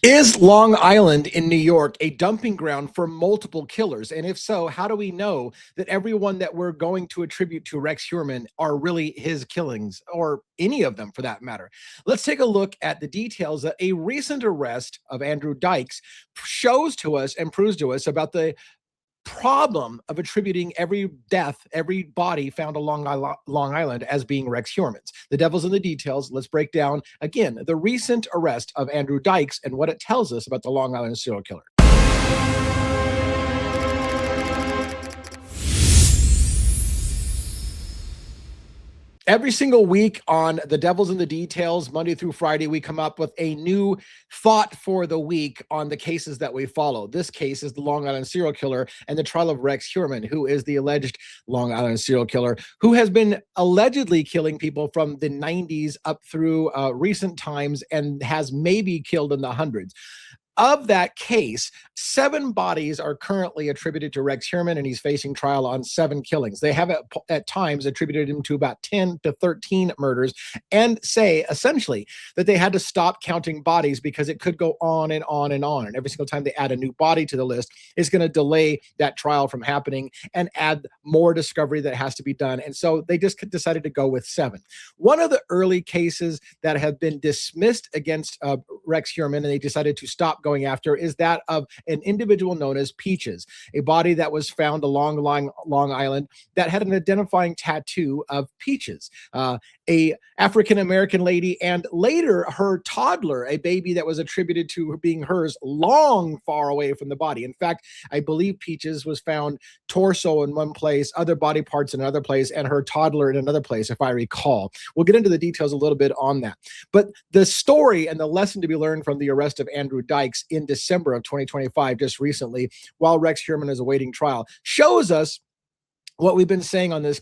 Is Long Island in New York a dumping ground for multiple killers? And if so, how do we know that everyone that we're going to attribute to Rex Heurmann are really his killings, or any of them for that matter? Let's take a look at the details that a recent arrest of Andrew Dykes shows to us and proves to us about the problem of attributing every death, every body found along Long Island as being Rex Heurmann's. The devil's in the details. Let's break down, again, the recent arrest of Andrew Dykes and what it tells us about the Long Island serial killer. Every single week on The Devil's in the Details, Monday through Friday, we come up with a new thought for the week on the cases that we follow. This case is the Long Island serial killer and the trial of Rex Heurmann, who is the alleged Long Island serial killer, who has been allegedly killing people from the 90s up through recent times and has maybe killed in the hundreds. Of that case, 7 bodies are currently attributed to Rex Heurmann, and he's facing trial on 7 killings. They have at times attributed him to about 10 to 13 murders and say essentially that they had to stop counting bodies because it could go on and on and on. And every single time they add a new body to the list, it's going to delay that trial from happening and add more discovery that has to be done. And so they just decided to go with 7. One of the early cases that have been dismissed against Rex Heurmann, and they decided to stop going after, is that of an individual known as Peaches, a body that was found along Long Island that had an identifying tattoo of Peaches, a African-American lady, and later her toddler, a baby that was attributed to being hers long far away from the body. In fact, I believe Peaches was found torso in one place, other body parts in another place, and her toddler in another place, if I recall. We'll get into the details a little bit on that. But the story and the lesson to be learned from the arrest of Andrew Dykes in December of 2025, just recently, while Rex Heurmann is awaiting trial, shows us what we've been saying on this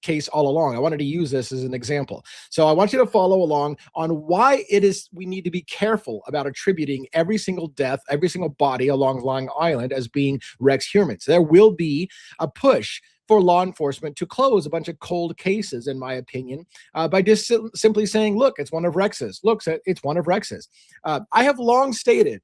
case all along. I wanted to use this as an example. So I want you to follow along on why it is we need to be careful about attributing every single death, every single body along Long Island as being Rex Heurmann. So there will be a push for law enforcement to close a bunch of cold cases, in my opinion, by just simply saying, look, it's one of Rex's. Look, it's one of Rex's. I have long stated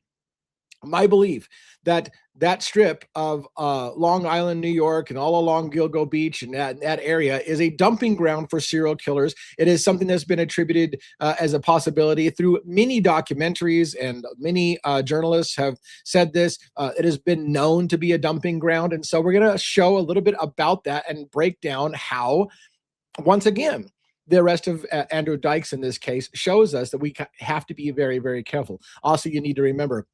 my belief that that strip of Long Island, New York, and all along Gilgo Beach and that area is a dumping ground for serial killers. It is something that's been attributed as a possibility through many documentaries, and many journalists have said this. It has been known to be a dumping ground. And so we're going to show a little bit about that and break down how, once again, the arrest of Andrew Dykes in this case shows us that we have to be very, very careful. Also, you need to remember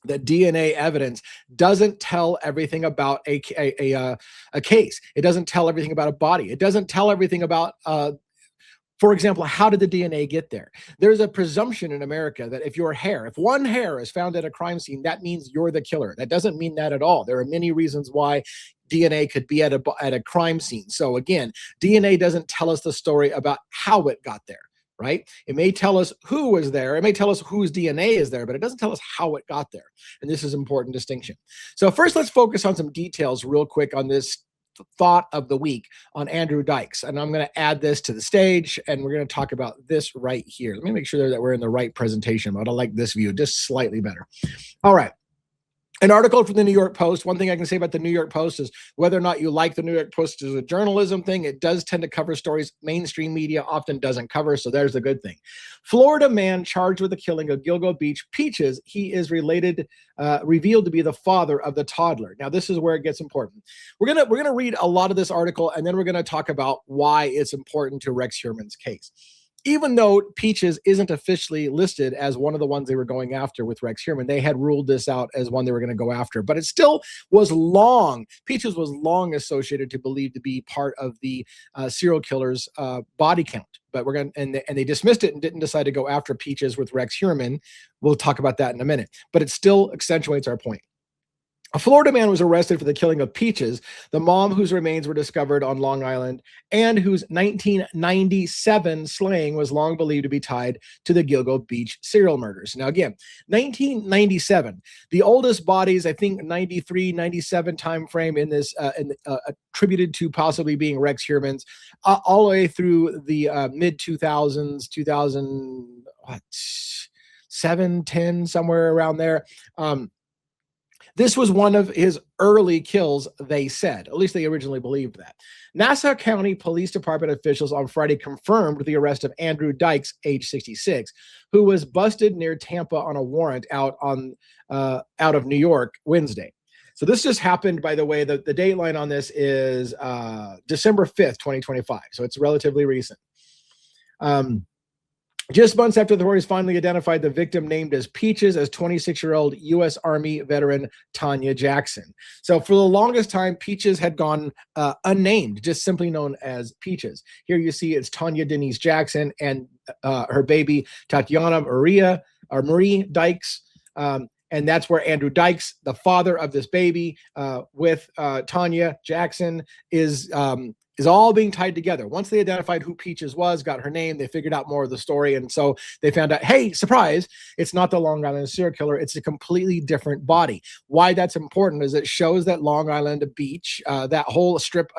that DNA evidence doesn't tell everything about a case. It doesn't tell everything about a body. It doesn't tell everything about, for example, how did the DNA get there? There's a presumption in America that if one hair is found at a crime scene, that means you're the killer. That doesn't mean that at all. There are many reasons why DNA could be at a crime scene. So again, DNA doesn't tell us the story about how it got there. Right? It may tell us who was there. It may tell us whose DNA is there, but it doesn't tell us how it got there. And this is an important distinction. So first, let's focus on some details real quick on this thought of the week on Andrew Dykes. And I'm going to add this to the stage, and we're going to talk about this right here. Let me make sure that we're in the right presentation mode. I like this view just slightly better. All right. An article from the New York Post. One thing I can say about the New York Post is whether or not you like the New York Post as a journalism thing, it does tend to cover stories mainstream media often doesn't cover, so there's the good thing. Florida man charged with the killing of Gilgo Beach Peaches. He is revealed to be the father of the toddler. Now, this is where it gets important. We're gonna read a lot of this article, and then we're gonna talk about why it's important to Rex Heurmann's case. Even though Peaches isn't officially listed as one of the ones they were going after with Rex Heurmann, they had ruled this out as one they were going to go after. But it still was long. Peaches was long associated to believe to be part of the serial killer's body count. But and they dismissed it and didn't decide to go after Peaches with Rex Heurmann. We'll talk about that in a minute. But it still accentuates our point. A Florida man was arrested for the killing of Peaches, the mom whose remains were discovered on Long Island and whose 1997 slaying was long believed to be tied to the Gilgo Beach serial murders. Now, again, 1997, the oldest bodies, I think 93, 97 time frame in this, attributed to possibly being Rex Heurmann's, all the way through the mid-2000s, 7, 10, somewhere around there. This was one of his early kills, they said. At least they originally believed that. Nassau County Police Department officials on Friday confirmed the arrest of Andrew Dykes, age 66, who was busted near Tampa on a warrant out of New York Wednesday. So this just happened, by the way. The date line on this is December 5th, 2025. So it's relatively recent. Just months after the authorities finally identified the victim named as Peaches as 26-year-old U.S. Army veteran Tanya Jackson. So for the longest time, Peaches had gone unnamed, just simply known as Peaches. Here you see it's Tanya Denise Jackson and her baby Tatiana Marie Dykes. And that's where Andrew Dykes, the father of this baby, with Tanya Jackson, is all being tied together. Once they identified who Peaches was, got her name, they figured out more of the story. And so they found out, hey, surprise, it's not the Long Island serial killer. It's a completely different body. Why that's important is it shows that Long Island Beach, that whole strip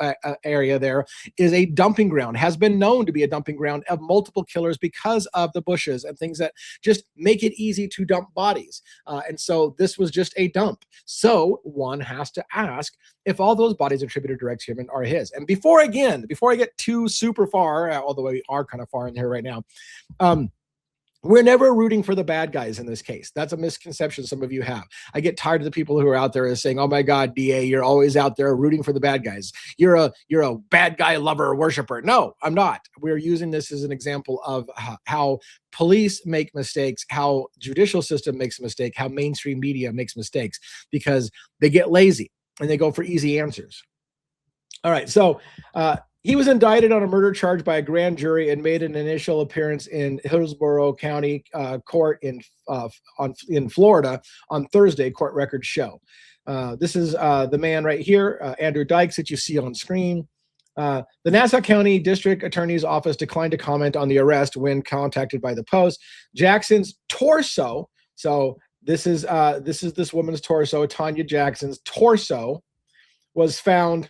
area there, is a dumping ground, has been known to be a dumping ground of multiple killers because of the bushes and things that just make it easy to dump bodies. And so this was just a dump. So one has to ask if all those bodies attributed to Rex Heurmann are his. And before I get too super far, although we are kind of far in here right now, we're never rooting for the bad guys in this case. That's a misconception some of you have. I get tired of the people who are out there saying, oh my God, DA, you're always out there rooting for the bad guys. You're a bad guy lover, worshiper. No, I'm not. We're using this as an example of how police make mistakes, how judicial system makes a mistake, how mainstream media makes mistakes, because they get lazy and they go for easy answers. All right, so he was indicted on a murder charge by a grand jury and made an initial appearance in Hillsborough County Court in Florida on Thursday, court records show. This is the man right here, Andrew Dykes, that you see on screen. The Nassau County District Attorney's Office declined to comment on the arrest when contacted by the Post. Jackson's torso, so this is this woman's torso, Tanya Jackson's torso, was found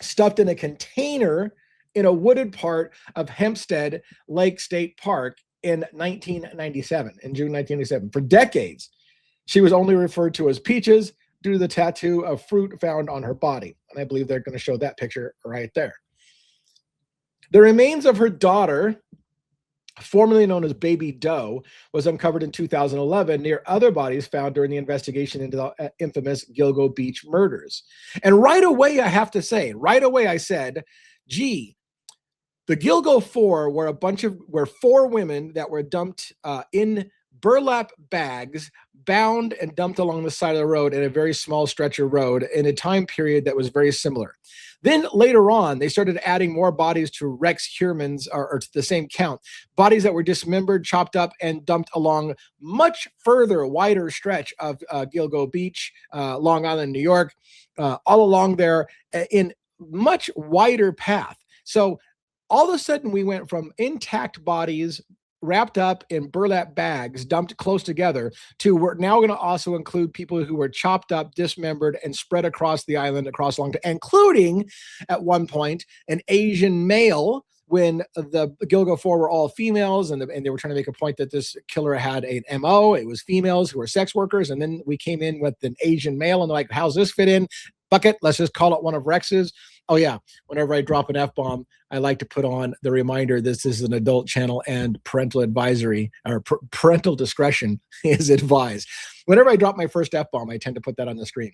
stuffed in a container in a wooded part of Hempstead Lake State Park in 1997, in June 1997. For decades, she was only referred to as Peaches due to the tattoo of fruit found on her body. And I believe they're going to show that picture right there. The remains of her daughter, formerly known as Baby Doe, was uncovered in 2011 near other bodies found during the investigation into the infamous Gilgo Beach murders. And right away, I have to say, I said, gee, the Gilgo Four were four women that were dumped in burlap bags, bound and dumped along the side of the road in a very small stretch of road in a time period that was very similar. Then later on, they started adding more bodies to Rex Heurmann's, or to the same count, bodies that were dismembered, chopped up, and dumped along much further, wider stretch of Gilgo Beach, Long Island, New York, all along there in much wider path. So all of a sudden, we went from intact bodies wrapped up in burlap bags, dumped close together, to we're now going to also include people who were chopped up, dismembered, and spread across the island, across long, including at one point an Asian male, when the Gilgo Four were all females, and they were trying to make a point that this killer had an MO. It was females who were sex workers, and then we came in with an Asian male, and they're like, how's this fit in? Bucket, let's just call it one of Rex's. Oh yeah, whenever I drop an F-bomb, I like to put on the reminder this is an adult channel and parental advisory, or parental discretion is advised. Whenever I drop my first F-bomb, I tend to put that on the screen.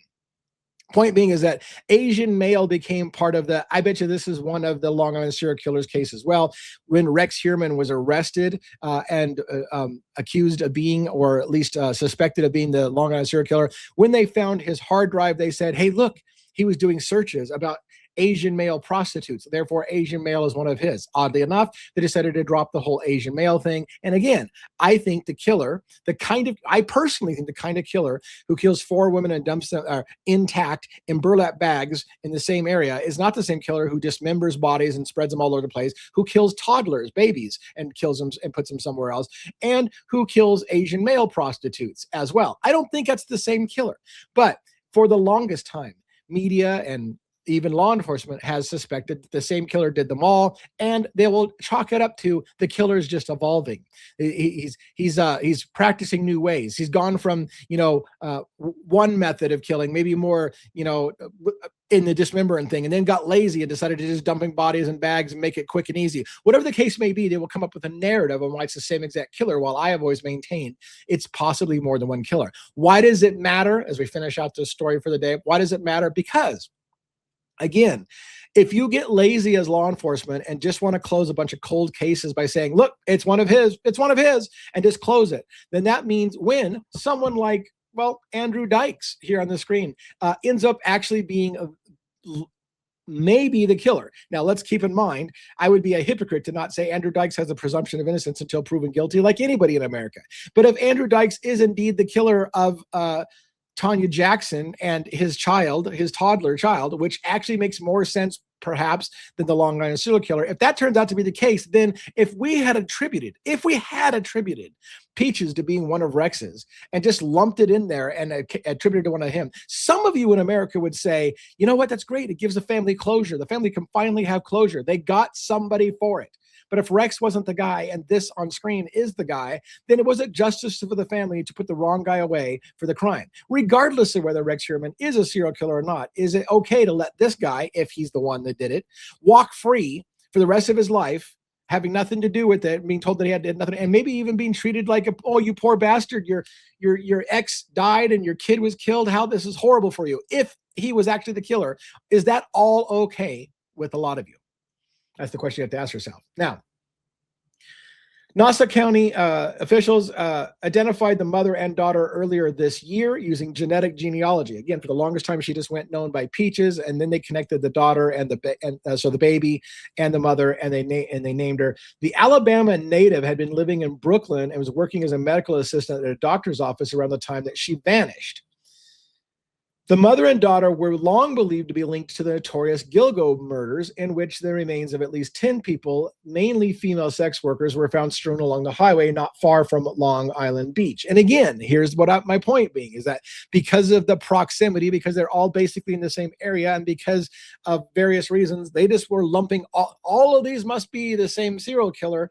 Point being is that Asian male became part of the, I bet you this is one of the Long Island serial killers case as well. When Rex Heurmann was arrested and accused of being, or at least suspected of being, the Long Island serial killer, when they found his hard drive, they said, hey, look, he was doing searches about Asian male prostitutes. Therefore, Asian male is one of his. Oddly enough, they decided to drop the whole Asian male thing. And again, I think the killer, I personally think the kind of killer who kills four women and dumps them intact in burlap bags in the same area is not the same killer who dismembers bodies and spreads them all over the place, who kills toddlers, babies, and kills them and puts them somewhere else, and who kills Asian male prostitutes as well. I don't think that's the same killer. But for the longest time, media and even law enforcement has suspected that the same killer did them all, and they will chalk it up to the killer's just evolving. He's practicing new ways. He's gone from one method of killing, maybe more in the dismembering thing, and then got lazy and decided to just dumping bodies in bags and make it quick and easy. Whatever the case may be, they will come up with a narrative on why it's the same exact killer, while I have always maintained it's possibly more than one killer. Why does it matter? As we finish out this story for the day, why does it matter? Because, again, if you get lazy as law enforcement and just want to close a bunch of cold cases by saying, look, it's one of his, and just close it, then that means when someone like, Andrew Dykes here on the screen ends up actually being maybe the killer. Now, let's keep in mind, I would be a hypocrite to not say Andrew Dykes has a presumption of innocence until proven guilty, like anybody in America. But if Andrew Dykes is indeed the killer of Tanya Jackson and his toddler child, which actually makes more sense perhaps than the Long Island serial killer. If that turns out to be the case, then if we had attributed Peaches to being one of Rex's and just lumped it in there and attributed to one of him, some of you in America would say, you know what, that's great. It gives the family closure. The family can finally have closure. They got somebody for it. But if Rex wasn't the guy and this on screen is the guy, then it wasn't justice for the family to put the wrong guy away for the crime. Regardless of whether Rex Heurmann is a serial killer or not, is it okay to let this guy, if he's the one that did it, walk free for the rest of his life, having nothing to do with it, being told that he had nothing, and maybe even being treated like, oh, you poor bastard, your ex died and your kid was killed. How this is horrible for you. If he was actually the killer, is that all okay with a lot of you? That's the question you have to ask yourself. Now, Nassau County officials identified the mother and daughter earlier this year using genetic genealogy. Again, for the longest time, she just went known by Peaches, and then they connected the daughter and so the baby and the mother, and they named her. The Alabama native had been living in Brooklyn and was working as a medical assistant at a doctor's office around the time that she vanished. The mother and daughter were long believed to be linked to the notorious Gilgo murders, in which the remains of at least 10 people, mainly female sex workers, were found strewn along the highway not far from Long Island Beach. And again, here's my point being, is that because of the proximity, because they're all basically in the same area, and because of various reasons, they just were lumping all of these must be the same serial killer.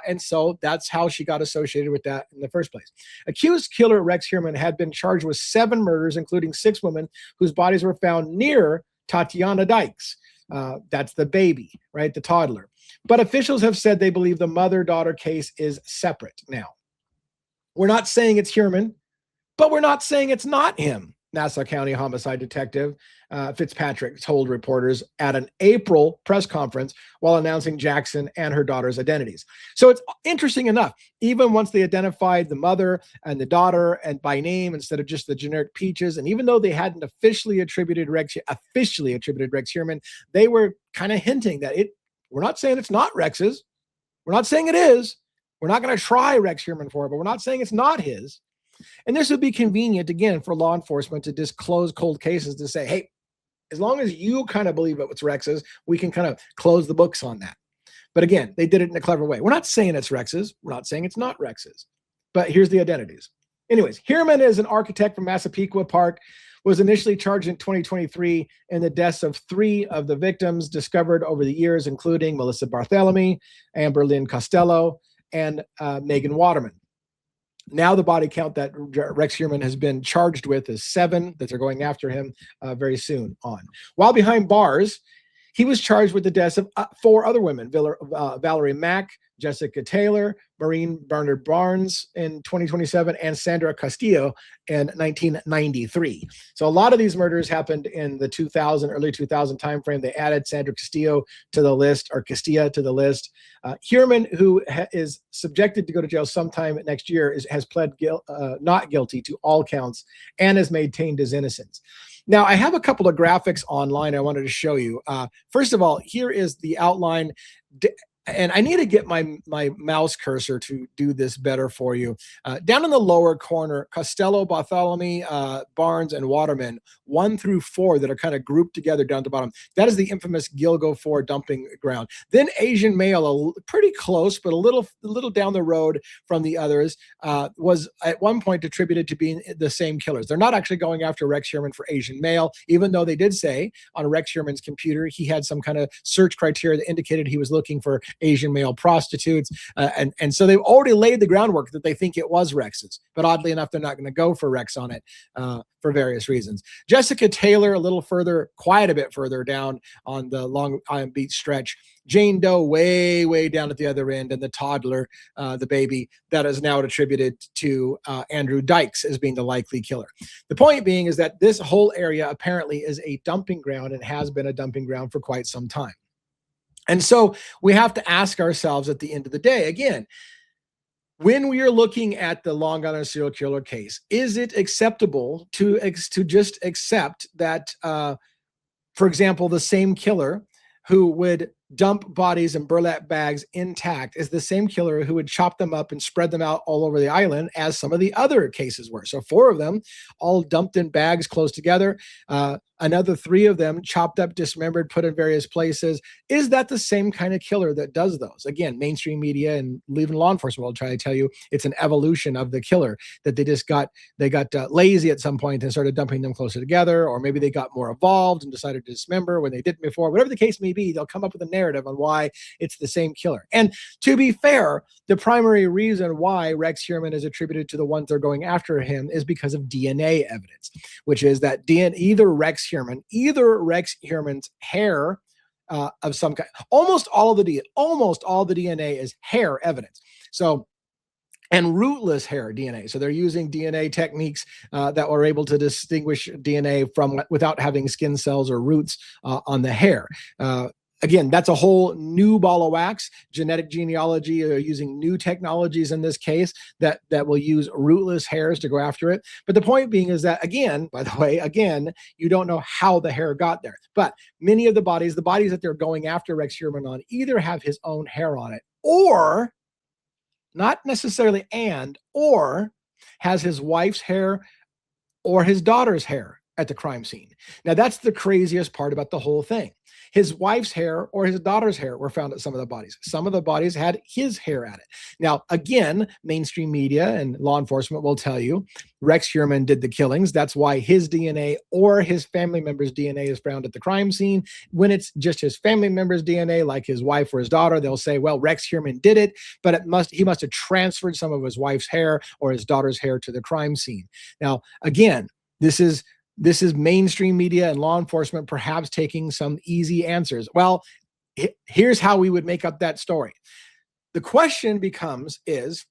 And so that's how she got associated with that in the first place. Accused killer Rex Heurmann had been charged with 7 murders, including 6 women whose bodies were found near Tatiana Dykes. That's the baby, right? The toddler. But officials have said they believe the mother-daughter case is separate. Now, we're not saying it's Heurmann, but we're not saying it's not him. Nassau County homicide detective Fitzpatrick told reporters at an April press conference while announcing Jackson and her daughter's identities. So it's interesting enough, even once they identified the mother and the daughter and by name instead of just the generic Peaches, and even though they hadn't officially attributed Rex Heurmann, they were kind of hinting that we're not saying it's not Rex's. We're not saying it is. We're not going to try Rex Heurmann for it, but we're not saying it's not his. And this would be convenient, again, for law enforcement to just close cold cases to say, hey, as long as you kind of believe it was Rex's, we can kind of close the books on that. But again, they did it in a clever way. We're not saying it's Rex's. We're not saying it's not Rex's. But here's the identities. Anyways, Heuermann is an architect from Massapequa Park, was initially charged in 2023 in the deaths of 3 of the victims discovered over the years, including Melissa Barthelemy, Amber Lynn Costello, and Megan Waterman. Now the body count that Rex Heurmann has been charged with is 7, that they're going after him very soon on. While behind bars, he was charged with the deaths of 4 other women, Valerie Mack, Jessica Taylor, Maureen Bernard Barnes in 2027, and Sandra Castillo in 1993. So a lot of these murders happened in the early 2000 timeframe. They added Sandra Castillo to the list, or Castilla to the list. Heuermann, who is subjected to go to jail sometime next year, has pled not guilty to all counts and has maintained his innocence. Now, I have a couple of graphics online I wanted to show you. First of all, here is the outline. and I need to get my mouse cursor to do this better for you. Down in the lower corner, Costello, Bartholomew, Barnes, and Waterman, 1 through 4 that are kind of grouped together down at the bottom. That is the infamous Gilgo 4 dumping ground. Then Asian male, pretty close, but a little down the road from the others, was at one point attributed to being the same killers. They're not actually going after Rex Heurmann for Asian male, even though they did say on Rex Heurmann's computer he had some kind of search criteria that indicated he was looking for Asian male prostitutes. And so they've already laid the groundwork that they think it was Rex's. But oddly enough, they're not going to go for Rex on it for various reasons. Jessica Taylor, a little further, quite a bit further down on the Long Island Beach stretch. Jane Doe way, way down at the other end, and the toddler, the baby, that is now attributed to Andrew Dykes as being the likely killer. The point being is that this whole area apparently is a dumping ground and has been a dumping ground for quite some time. And so we have to ask ourselves at the end of the day, again, when we are looking at the Long Island serial killer case, is it acceptable to just accept that, for example, the same killer who would dump bodies in burlap bags intact is the same killer who would chop them up and spread them out all over the island as some of the other cases were? So 4 of them all dumped in bags close together. Another 3 of them chopped up, dismembered, put in various places. Is that the same kind of killer that does those? Again, mainstream media and even law enforcement will try to tell you it's an evolution of the killer, that they got lazy at some point and started dumping them closer together, or maybe they got more evolved and decided to dismember when they didn't before. Whatever the case may be, they'll come up with a narrative on why it's the same killer. And to be fair, the primary reason why Rex Heurmann is attributed to the ones that are going after him is because of DNA evidence, which is that either Rex Heurmann's hair of some kind. Almost all the DNA is hair evidence. So, and rootless hair DNA. So they're using DNA techniques that were able to distinguish DNA from without having skin cells or roots on the hair. Again, that's a whole new ball of wax. Genetic genealogy are using new technologies in this case that will use rootless hairs to go after it. But the point being is that, again, by the way, you don't know how the hair got there. But many of the bodies that they're going after Rex Heurmann on either have his own hair on it, or not necessarily or has his wife's hair or his daughter's hair at the crime scene. Now, that's the craziest part about the whole thing. His wife's hair or his daughter's hair were found at some of the bodies. Some of the bodies had his hair at it. Now, again, mainstream media and law enforcement will tell you Rex Heurmann did the killings. That's why his DNA or his family member's DNA is found at the crime scene. When it's just his family member's DNA, like his wife or his daughter, they'll say, well, Rex Heurmann did it, but he must have transferred some of his wife's hair or his daughter's hair to the crime scene. Now, again, this is mainstream media and law enforcement perhaps taking some easy answers. Well, here's how we would make up that story. The question becomes, is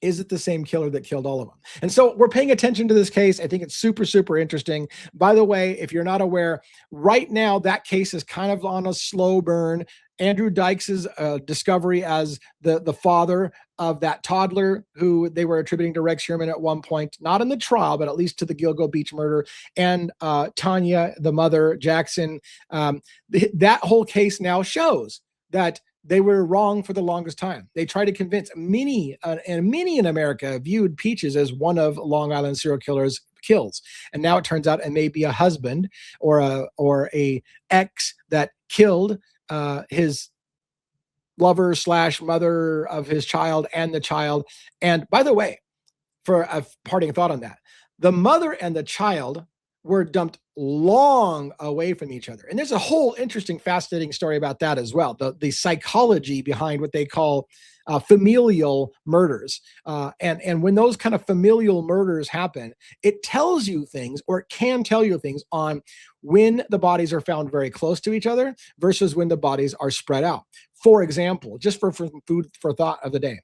it the same killer that killed all of them? And so we're paying attention to this case. I think it's super, super interesting. By the way, if you're not aware, right now that case is kind of on a slow burn. Andrew Dykes' discovery as the father of that toddler who they were attributing to Rex Heurmann at one point, not in the trial, but at least to the Gilgo Beach murder, and Tanya, the mother, Jackson. That whole case now shows that they were wrong for the longest time. They tried to convince many in America viewed Peaches as one of Long Island serial killers' kills. And now it turns out it may be a husband or a ex that killed his lover / mother of his child and the child. And by the way, for a parting thought on that, the mother and the child were dumped long away from each other. And there's a whole interesting, fascinating story about that as well. The psychology behind what they call familial murders. And when those kind of familial murders happen, it tells you things, or it can tell you things on when the bodies are found very close to each other versus when the bodies are spread out. For example, just for food for thought of the day,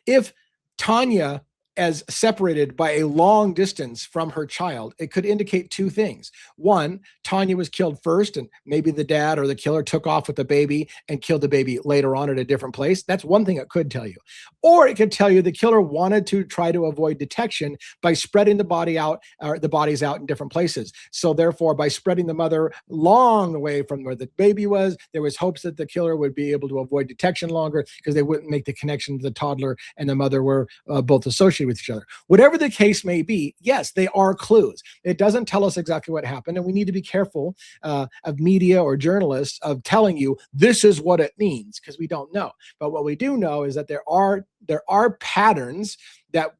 if Tanya as separated by a long distance from her child, it could indicate two things. One, Tanya was killed first, and maybe the dad or the killer took off with the baby and killed the baby later on at a different place. That's one thing it could tell you. Or it could tell you the killer wanted to try to avoid detection by spreading the bodies out in different places. So therefore, by spreading the mother long away from where the baby was, there was hopes that the killer would be able to avoid detection longer because they wouldn't make the connection to the toddler and the mother were both associated with each other. Whatever the case may be, yes, they are clues. It doesn't tell us exactly what happened, and we need to be careful of media or journalists of telling you this is what it means, because we don't know. But what we do know is that there are patterns that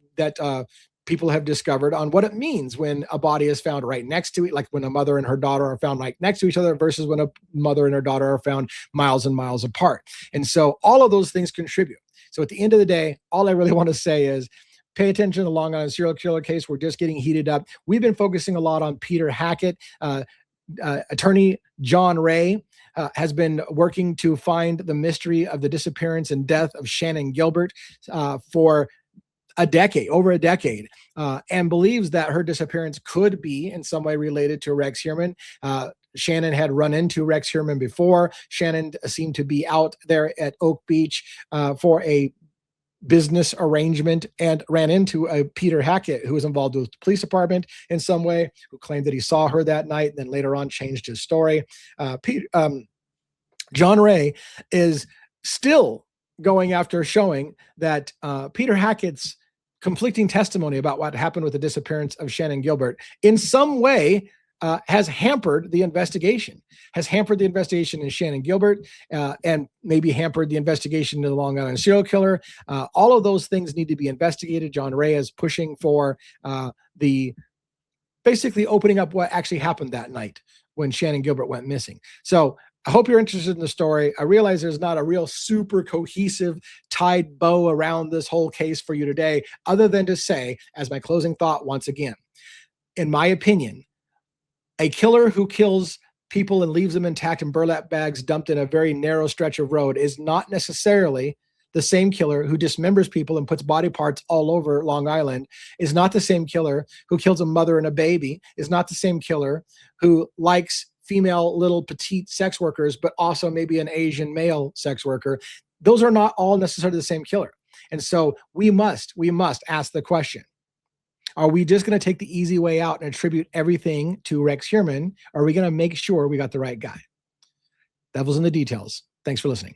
people have discovered on what it means when a body is found right next to it, like when a mother and her daughter are found right next to each other versus when a mother and her daughter are found miles and miles apart. And so all of those things contribute. So at the end of the day, all I really want to say is pay attention to the Long Island serial killer case. We're just getting heated up. We've been focusing a lot on Peter Hackett. Attorney John Ray has been working to find the mystery of the disappearance and death of Shannon Gilbert for over a decade, and believes that her disappearance could be in some way related to Rex Heurmann. Shannon had run into Rex Heurmann before. Shannon seemed to be out there at Oak Beach for a business arrangement and ran into a Peter Hackett who was involved with the police department in some way, who claimed that he saw her that night and then later on changed his story. John Ray is still going after showing that Peter Hackett's conflicting testimony about what happened with the disappearance of Shannon Gilbert in some way has hampered the investigation, in Shannon Gilbert, and maybe hampered the investigation into the Long Island serial killer. All of those things need to be investigated. John Ray is pushing for basically opening up what actually happened that night when Shannon Gilbert went missing. So I hope you're interested in the story. I realize there's not a real super cohesive tied bow around this whole case for you today, other than to say, as my closing thought once again, in my opinion, a killer who kills people and leaves them intact in burlap bags dumped in a very narrow stretch of road is not necessarily the same killer who dismembers people and puts body parts all over Long Island, is not the same killer who kills a mother and a baby, is not the same killer who likes female little petite sex workers, but also maybe an Asian male sex worker. Those are not all necessarily the same killer. And so we must ask the question, are we just going to take the easy way out and attribute everything to Rex Heurmann? Or are we going to make sure we got the right guy? Devil's in the details. Thanks for listening.